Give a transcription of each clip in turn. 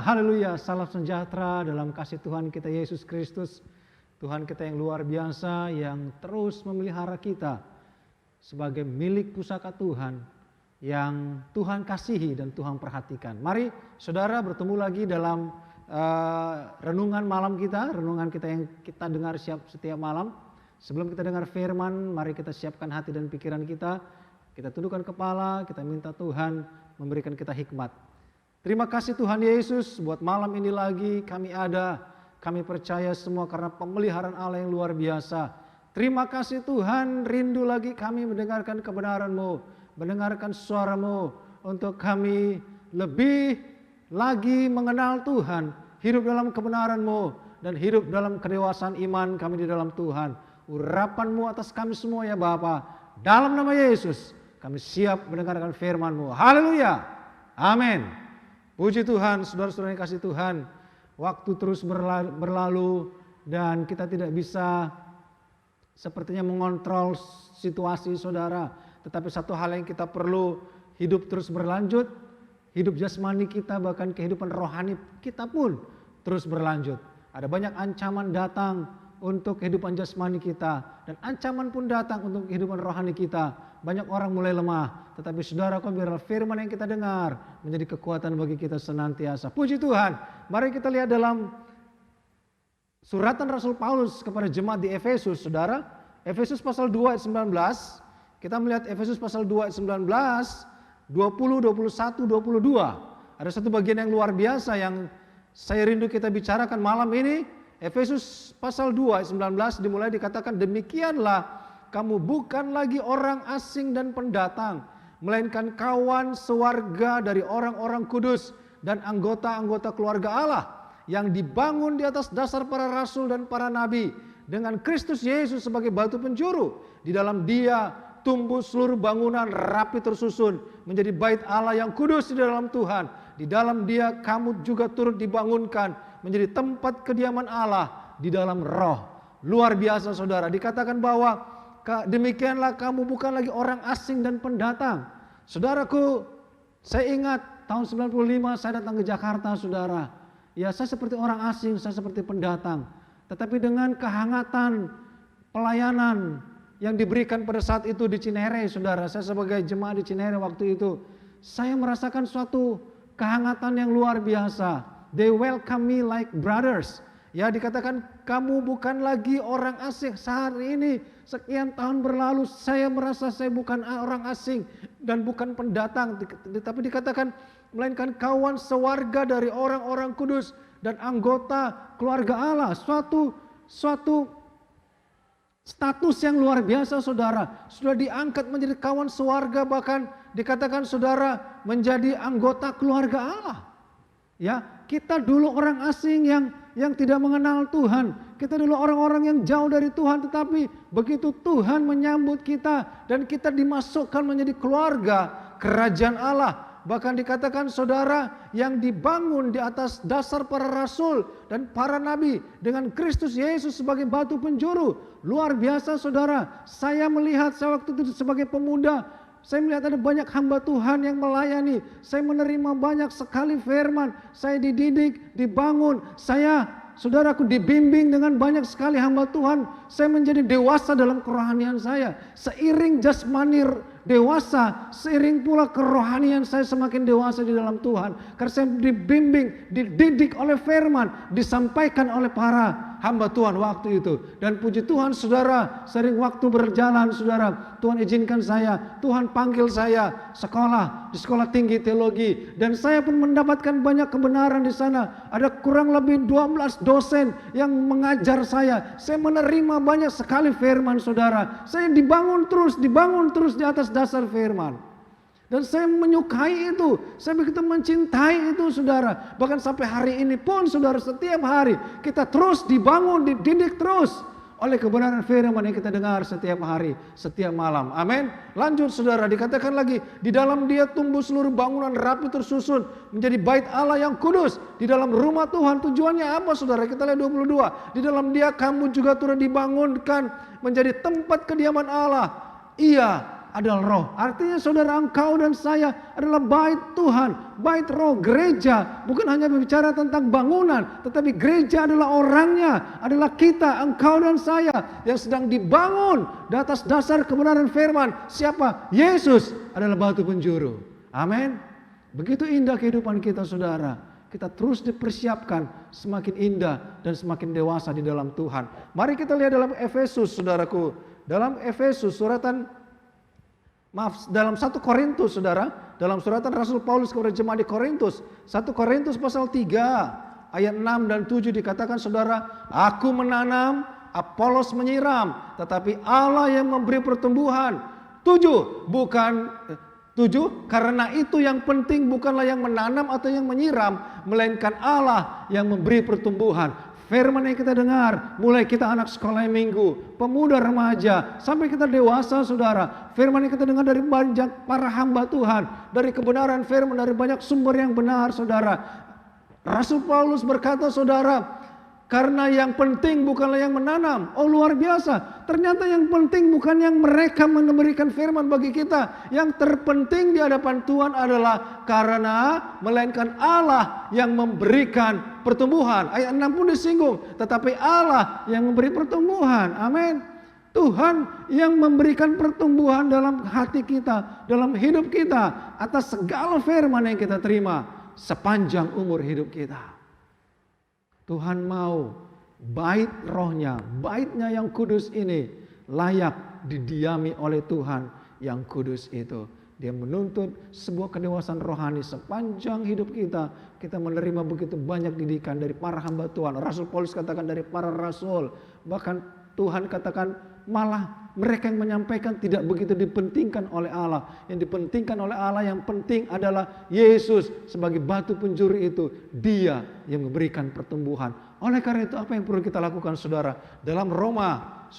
haleluya, salam sejahtera dalam kasih Tuhan kita Yesus Kristus. Tuhan kita yang luar biasa, yang terus memelihara kita sebagai milik pusaka Tuhan, yang Tuhan kasihi dan Tuhan perhatikan. Mari saudara bertemu lagi dalam renungan malam kita, renungan kita yang kita dengar setiap malam. Sebelum kita dengar firman, mari kita siapkan hati dan pikiran kita. Kita tundukkan kepala, kita minta Tuhan memberikan kita hikmat. Terima kasih Tuhan Yesus, buat malam ini lagi kami ada. Kami percaya semua karena pemeliharaan Allah yang luar biasa. Terima kasih Tuhan, rindu lagi kami mendengarkan kebenaran-Mu, mendengarkan suara-Mu, untuk kami lebih lagi mengenal Tuhan, hidup dalam kebenaran-Mu, dan hidup dalam kedewasaan iman kami di dalam Tuhan. Urapan-Mu atas kami semua ya Bapa, dalam nama Yesus kami siap mendengarkan firman-Mu. Haleluya, amin. Puji Tuhan, saudara-saudara yang kasih Tuhan. Waktu terus berlalu dan kita tidak bisa sepertinya mengontrol situasi saudara. Tetapi satu hal yang kita perlu, hidup terus berlanjut. Hidup jasmani kita, bahkan kehidupan rohani kita pun terus berlanjut. Ada banyak ancaman datang untuk kehidupan jasmani kita, dan ancaman pun datang untuk kehidupan rohani kita. Banyak orang mulai lemah, tetapi saudara, biarlah firman yang kita dengar menjadi kekuatan bagi kita senantiasa. Puji Tuhan. Mari kita lihat dalam suratan Rasul Paulus kepada jemaat di Efesus, saudara. Efesus pasal 2 ayat 19. Kita melihat Efesus pasal 2 ayat 19, 20, 21, 22. Ada satu bagian yang luar biasa yang saya rindu kita bicarakan malam ini. Efesus pasal 2 ayat 19 dimulai dikatakan, demikianlah kamu bukan lagi orang asing dan pendatang, melainkan kawan sewarga dari orang-orang kudus dan anggota-anggota keluarga Allah yang dibangun di atas dasar para rasul dan para nabi, dengan Kristus Yesus sebagai batu penjuru. Di dalam Dia tumbuh seluruh bangunan rapi tersusun menjadi bait Allah yang kudus di dalam Tuhan. Di dalam Dia kamu juga turut dibangunkan menjadi tempat kediaman Allah di dalam Roh. Luar biasa saudara, dikatakan bahwa demikianlah kamu bukan lagi orang asing dan pendatang. Saudaraku, saya ingat tahun 95 saya datang ke Jakarta saudara. Ya, saya seperti orang asing, saya seperti pendatang. Tetapi dengan kehangatan pelayanan yang diberikan pada saat itu di Cinere saudara, saya sebagai jemaat di Cinere waktu itu, saya merasakan suatu kehangatan yang luar biasa. They welcome me like brothers. Ya, dikatakan kamu bukan lagi orang asing. Sehari ini sekian tahun berlalu saya merasa saya bukan orang asing dan bukan pendatang, tapi dikatakan melainkan kawan sewarga dari orang-orang kudus dan anggota keluarga Allah. Suatu status yang luar biasa saudara. Sudah diangkat menjadi kawan sewarga, bahkan dikatakan saudara menjadi anggota keluarga Allah. Ya, kita dulu orang asing yang tidak mengenal Tuhan. Kita dulu orang-orang yang jauh dari Tuhan, tetapi begitu Tuhan menyambut kita dan kita dimasukkan menjadi keluarga kerajaan Allah. Bahkan dikatakan saudara yang dibangun di atas dasar para rasul dan para nabi dengan Kristus Yesus sebagai batu penjuru. Luar biasa saudara. Saya melihat, saya waktu itu sebagai pemuda, saya melihat ada banyak hamba Tuhan yang melayani. Saya menerima banyak sekali firman. Saya dididik, dibangun. Saudaraku, dibimbing dengan banyak sekali hamba Tuhan. Saya menjadi dewasa dalam kerohanian saya. Seiring jasmani dewasa, seiring pula kerohanian saya semakin dewasa di dalam Tuhan. Karena saya dibimbing, dididik oleh firman, disampaikan oleh para hamba Tuhan waktu itu. Dan puji Tuhan saudara, sering waktu berjalan saudara, Tuhan izinkan saya, Tuhan panggil saya sekolah, di sekolah tinggi teologi. Dan saya pun mendapatkan banyak kebenaran di sana. Ada kurang lebih 12 dosen yang mengajar saya. Saya menerima banyak sekali firman saudara. Saya dibangun terus di atas dasar firman. Dan saya menyukai itu, saya begitu mencintai itu saudara. Bahkan sampai hari ini pun saudara, setiap hari kita terus dibangun, dididik terus oleh kebenaran firman yang kita dengar setiap hari, setiap malam. Amin. Lanjut saudara, dikatakan lagi, di dalam Dia tumbuh seluruh bangunan rapi tersusun menjadi bait Allah yang kudus di dalam rumah Tuhan. Tujuannya apa saudara? Kita lihat 22. Di dalam Dia kamu juga turut dibangunkan menjadi tempat kediaman Allah. Ia adalah roh. Artinya saudara, engkau dan saya adalah bait Tuhan, bait roh, gereja. Bukan hanya berbicara tentang bangunan, tetapi gereja adalah orangnya, adalah kita, engkau dan saya yang sedang dibangun di atas dasar kebenaran firman. Siapa? Yesus adalah batu penjuru. Amin. Begitu indah kehidupan kita saudara. Kita terus dipersiapkan semakin indah dan semakin dewasa di dalam Tuhan. Mari kita lihat dalam Efesus saudaraku. Dalam Efesus dalam 1 Korintus saudara, dalam suratan Rasul Paulus kepada jemaat di Korintus, 1 Korintus pasal 3 ayat 6 dan 7 dikatakan saudara, aku menanam, Apolos menyiram, tetapi Allah yang memberi pertumbuhan. 7, karena itu yang penting bukanlah yang menanam atau yang menyiram, melainkan Allah yang memberi pertumbuhan. Firman yang kita dengar, mulai kita anak sekolah minggu, pemuda remaja, sampai kita dewasa saudara. Firman yang kita dengar dari banyak para hamba Tuhan, dari kebenaran firman, dari banyak sumber yang benar saudara. Rasul Paulus berkata saudara, karena yang penting bukanlah yang menanam. Oh luar biasa, ternyata yang penting bukan yang mereka memberikan firman bagi kita. Yang terpenting di hadapan Tuhan adalah melainkan Allah yang memberikan pertumbuhan. Ayat 6 pun disinggung, tetapi Allah yang memberi pertumbuhan. Amin. Tuhan yang memberikan pertumbuhan dalam hati kita, dalam hidup kita, atas segala firman yang kita terima sepanjang umur hidup kita. Tuhan mau bait rohnya, baitnya yang kudus ini layak didiami oleh Tuhan yang kudus itu. Dia menuntut sebuah kedewasaan rohani sepanjang hidup kita. Kita menerima begitu banyak didikan dari para hamba Tuhan. Rasul Paulus katakan dari para rasul. Bahkan Tuhan katakan malah mereka yang menyampaikan tidak begitu dipentingkan oleh Allah. Yang dipentingkan oleh Allah, yang penting adalah Yesus sebagai batu penjuru itu. Dia yang memberikan pertumbuhan. Oleh karena itu apa yang perlu kita lakukan saudara? Dalam Roma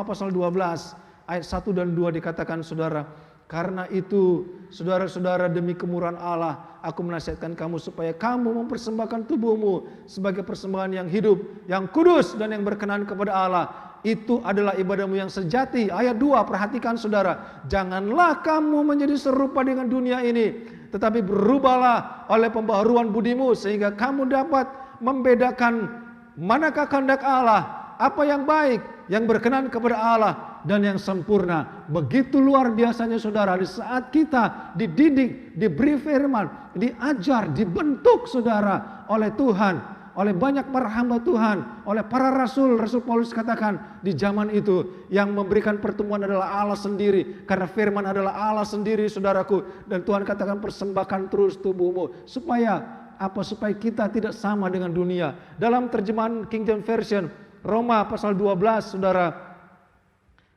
pasal 12 ayat 1 dan 2 dikatakan saudara, karena itu saudara-saudara demi kemurahan Allah aku menasihatkan kamu supaya kamu mempersembahkan tubuhmu sebagai persembahan yang hidup, yang kudus dan yang berkenan kepada Allah. Itu adalah ibadahmu yang sejati. Ayat 2 perhatikan saudara, janganlah kamu menjadi serupa dengan dunia ini, tetapi berubahlah oleh pembaharuan budimu sehingga kamu dapat membedakan manakah kehendak Allah, apa yang baik, yang berkenan kepada Allah dan yang sempurna. Begitu luar biasanya saudara, di saat kita dididik, diberi firman, diajar, dibentuk saudara oleh Tuhan, oleh banyak para hamba Tuhan, oleh para rasul. Rasul Paulus katakan di zaman itu yang memberikan pertumbuhan adalah Allah sendiri, karena firman adalah Allah sendiri saudaraku. Dan Tuhan katakan persembahkan terus tubuhmu supaya supaya kita tidak sama dengan dunia. Dalam terjemahan King James Version Roma pasal 12 saudara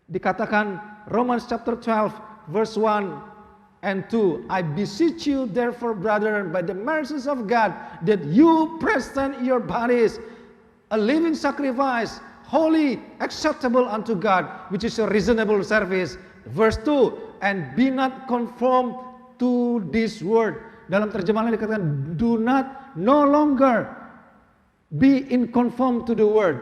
dikatakan, Romans chapter 12 verse 1 and 2, I beseech you therefore brethren by the mercies of God that you present your bodies a living sacrifice, holy, acceptable unto God, which is a reasonable service. Verse 2, and be not conformed to this world. Dalam terjemahan dikatakan no longer be in conform to the world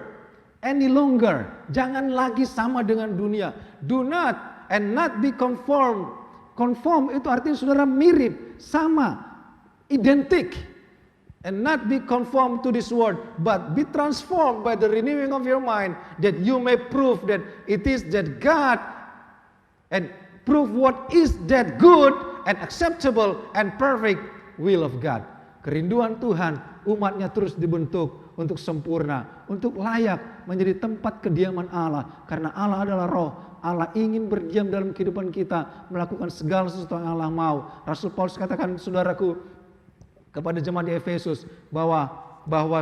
any longer. Jangan lagi sama dengan dunia. Do not and not be conformed. Conform itu artinya saudara mirip, sama, identik. And not be conformed to this world, but be transformed by the renewing of your mind, that you may prove that it is that God, and prove what is that good and acceptable and perfect will of God. Kerinduan Tuhan, umatnya terus dibentuk untuk sempurna, untuk layak menjadi tempat kediaman Allah. Karena Allah adalah roh, Allah ingin berdiam dalam kehidupan kita, melakukan segala sesuatu yang Allah mau. Rasul Paulus katakan saudaraku kepada jemaat di Efesus bahwa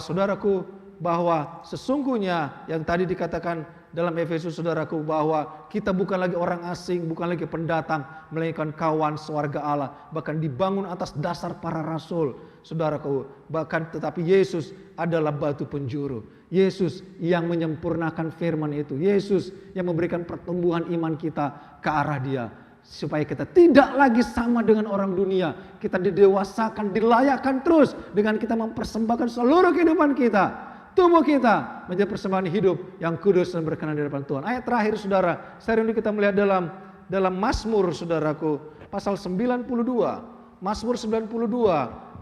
saudaraku, bahwa sesungguhnya yang tadi dikatakan dalam Efesus saudaraku, bahwa kita bukan lagi orang asing, bukan lagi pendatang, melainkan kawan sewarga Allah, bahkan dibangun atas dasar para rasul saudaraku. Bahkan tetapi Yesus adalah batu penjuru, Yesus yang menyempurnakan firman itu, Yesus yang memberikan pertumbuhan iman kita ke arah Dia, supaya kita tidak lagi sama dengan orang dunia. Kita didewasakan, dilayakkan terus dengan kita mempersembahkan seluruh kehidupan kita, tubuh kita menjadi persembahan hidup yang kudus dan berkenan di hadapan Tuhan. Ayat terakhir saudara, saya rindu kita melihat dalam Mazmur, saudaraku, pasal 92. Mazmur 92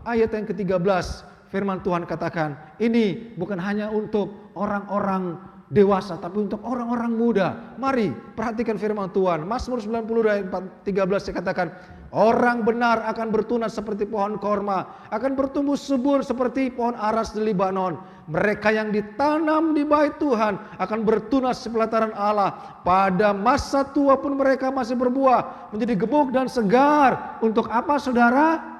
ayat yang ke-13. Firman Tuhan katakan, ini bukan hanya untuk orang-orang dewasa, tapi untuk orang-orang muda. Mari perhatikan firman Tuhan. Mazmur 92 ayat 13 dikatakan, orang benar akan bertunas seperti pohon korma, akan bertumbuh subur seperti pohon aras di Libanon. Mereka yang ditanam di bait Tuhan akan bertunas di pelataran Allah. Pada masa tua pun mereka masih berbuah, menjadi gemuk dan segar. Untuk apa, saudara?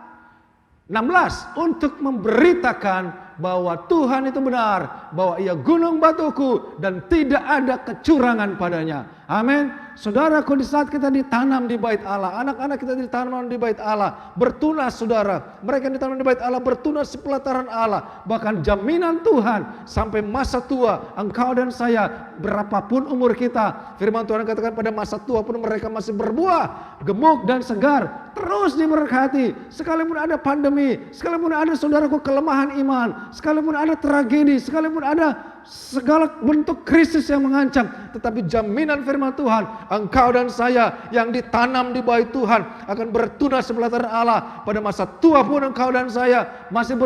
16, untuk memberitakan bahwa Tuhan itu benar, bahwa Ia gunung batuku dan tidak ada kecurangan padanya. Amin. Saudaraku, di saat kita ditanam di bait Allah, anak-anak kita ditanam di bait Allah, bertunas, saudara. Mereka yang ditanam di bait Allah bertunas di pelataran Allah. Bahkan jaminan Tuhan sampai masa tua, engkau dan saya, berapapun umur kita, firman Tuhan katakan pada masa tua pun mereka masih berbuah, gemuk dan segar, terus diberkati. Sekalipun ada pandemi, sekalipun ada, saudaraku, kelemahan iman, sekalipun ada tragedi, sekalipun ada segala bentuk krisis yang mengancam, tetapi jaminan firman Tuhan, engkau dan saya yang ditanam di bait Tuhan akan bertunas di pelataran Allah. Pada masa tua pun engkau dan saya masih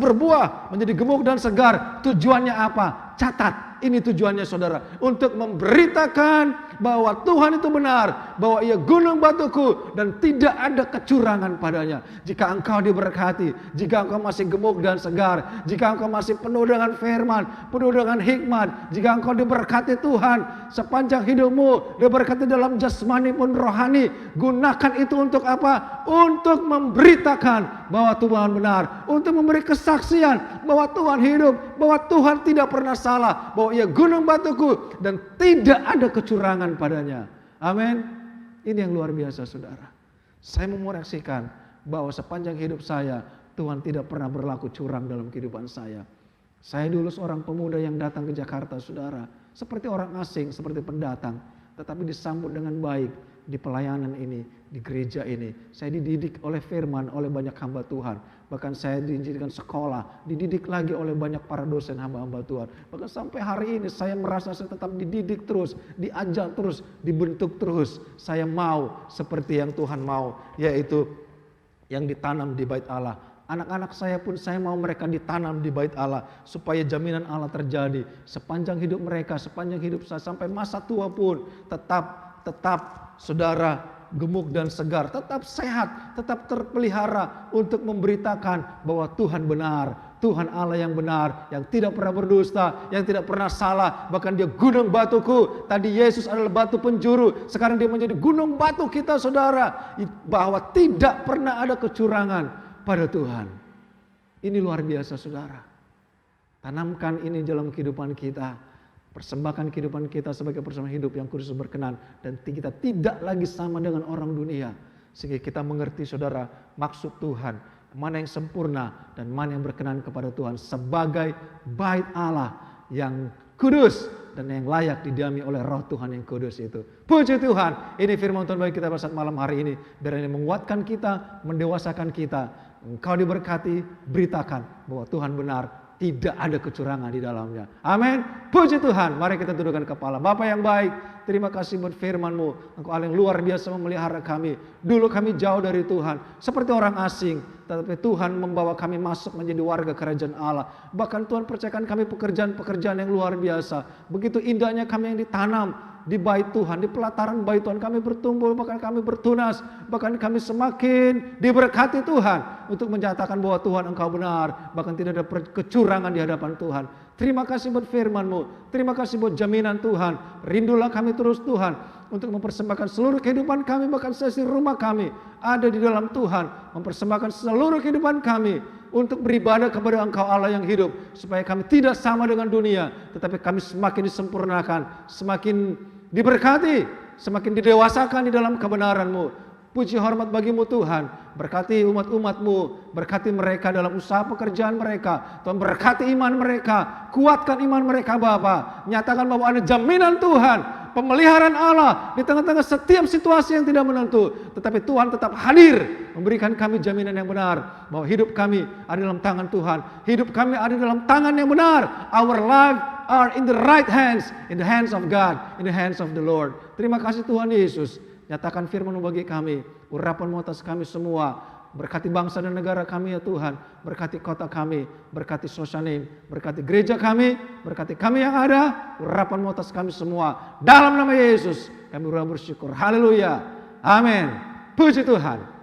berbuah, menjadi gemuk dan segar. Tujuannya apa? Catat, ini tujuannya, saudara, untuk memberitakan bahwa Tuhan itu benar, bahwa Ia gunung batuku dan tidak ada kecurangan padanya. Jika engkau diberkati, jika engkau masih gemuk dan segar, jika engkau masih penuh dengan firman, penuh dengan hikmat, jika engkau diberkati Tuhan sepanjang hidupmu, diberkati dalam jasmani pun rohani, gunakan itu untuk apa? Untuk memberitakan bahwa Tuhan benar, untuk memberi kesaksian bahwa Tuhan hidup, bahwa Tuhan tidak pernah salah, bahwa Ia gunung batuku dan tidak ada kecurangan padanya. Amin. Ini yang luar biasa, saudara. Saya memoreksikan bahwa sepanjang hidup saya, Tuhan tidak pernah berlaku curang dalam kehidupan saya. Saya dulu seorang pemuda yang datang ke Jakarta, saudara, seperti orang asing, seperti pendatang, tetapi disambut dengan baik di pelayanan ini, di gereja ini. Saya dididik oleh firman, oleh banyak hamba Tuhan. Bahkan saya dijadikan sekolah, dididik lagi oleh banyak para dosen hamba-hamba Tuhan. Bahkan sampai hari ini saya merasa saya tetap dididik terus, diajak terus, dibentuk terus. Saya mau seperti yang Tuhan mau, yaitu yang ditanam di bait Allah. Anak-anak saya pun saya mau mereka ditanam di bait Allah, supaya jaminan Allah terjadi sepanjang hidup mereka, sepanjang hidup saya, sampai masa tua pun tetap saudara gemuk dan segar, tetap sehat, tetap terpelihara untuk memberitakan bahwa Tuhan benar, Tuhan Allah yang benar, yang tidak pernah berdusta, yang tidak pernah salah. Bahkan Dia gunung batuku. Tadi Yesus adalah batu penjuru, sekarang Dia menjadi gunung batu kita, saudara, bahwa tidak pernah ada kecurangan pada Tuhan. Ini luar biasa, saudara. Tanamkan ini dalam kehidupan kita. Persembahkan kehidupan kita sebagai persembahan hidup yang kudus berkenan, dan kita tidak lagi sama dengan orang dunia, sehingga kita mengerti, saudara, maksud Tuhan, mana yang sempurna dan mana yang berkenan kepada Tuhan sebagai bait Allah yang kudus dan yang layak didiami oleh Roh Tuhan yang kudus itu. Puji Tuhan, ini firman Tuhan bagi kita pada saat malam hari ini. Biar ini menguatkan kita, mendewasakan kita. Engkau diberkati, beritakan bahwa Tuhan benar, tidak ada kecurangan di dalamnya. Amin. Puji Tuhan. Mari kita tundukkan kepala. Bapa yang baik, terima kasih buat firman-Mu. Engkau Allah yang luar biasa memelihara kami. Dulu kami jauh dari Tuhan, seperti orang asing, tetapi Tuhan membawa kami masuk menjadi warga kerajaan Allah. Bahkan Tuhan percayakan kami pekerjaan-pekerjaan yang luar biasa. Begitu indahnya kami yang ditanam di bait Tuhan, di pelataran bait Tuhan kami bertumbuh, bahkan kami bertunas, bahkan kami semakin diberkati Tuhan untuk menyatakan bahwa Tuhan Engkau benar, bahkan tidak ada kecurangan di hadapan Tuhan. Terima kasih buat firman-Mu, terima kasih buat jaminan Tuhan. Rindulah kami terus, Tuhan, untuk mempersembahkan seluruh kehidupan kami, bahkan sesi rumah kami ada di dalam Tuhan, mempersembahkan seluruh kehidupan kami untuk beribadah kepada Engkau Allah yang hidup, supaya kami tidak sama dengan dunia, tetapi kami semakin disempurnakan, semakin diberkati, semakin didewasakan di dalam kebenaran-Mu. Puji hormat bagi-Mu Tuhan. Berkati umat-umat-Mu, berkati mereka dalam usaha pekerjaan mereka. Tuhan berkati iman mereka, kuatkan iman mereka Bapa. Nyatakan bahwa ada jaminan Tuhan, pemeliharaan Allah di tengah-tengah setiap situasi yang tidak menentu. Tetapi Tuhan tetap hadir, memberikan kami jaminan yang benar, bahwa hidup kami ada dalam tangan Tuhan. Hidup kami ada dalam tangan yang benar. Our life are in the right hands, in the hands of God, in the hands of the Lord. Terima kasih Tuhan Yesus. Nyatakan firman-Mu bagi kami. Urapan-Mu atas kami semua. Berkati bangsa dan negara kami ya Tuhan. Berkati kota kami. Berkati Sosanim. Berkati gereja kami. Berkati kami yang ada. Urapan-Mu atas kami semua. Dalam nama Yesus kami bersyukur. Haleluya. Amin. Puji Tuhan.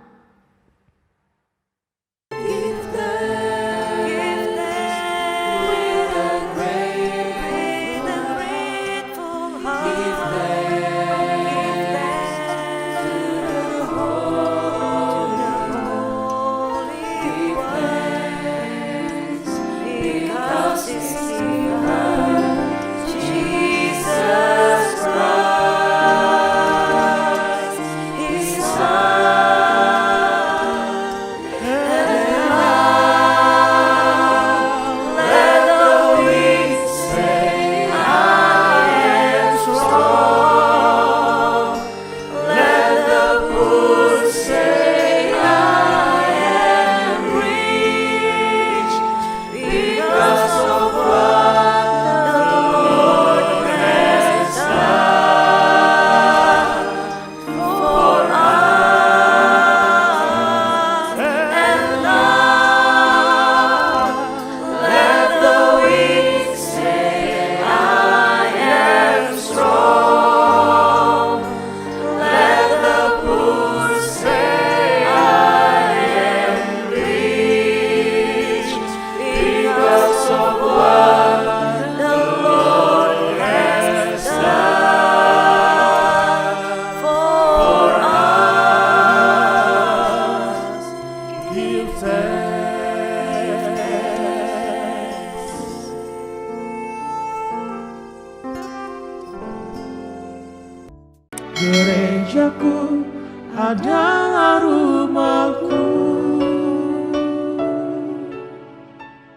Gerejaku adalah rumahku.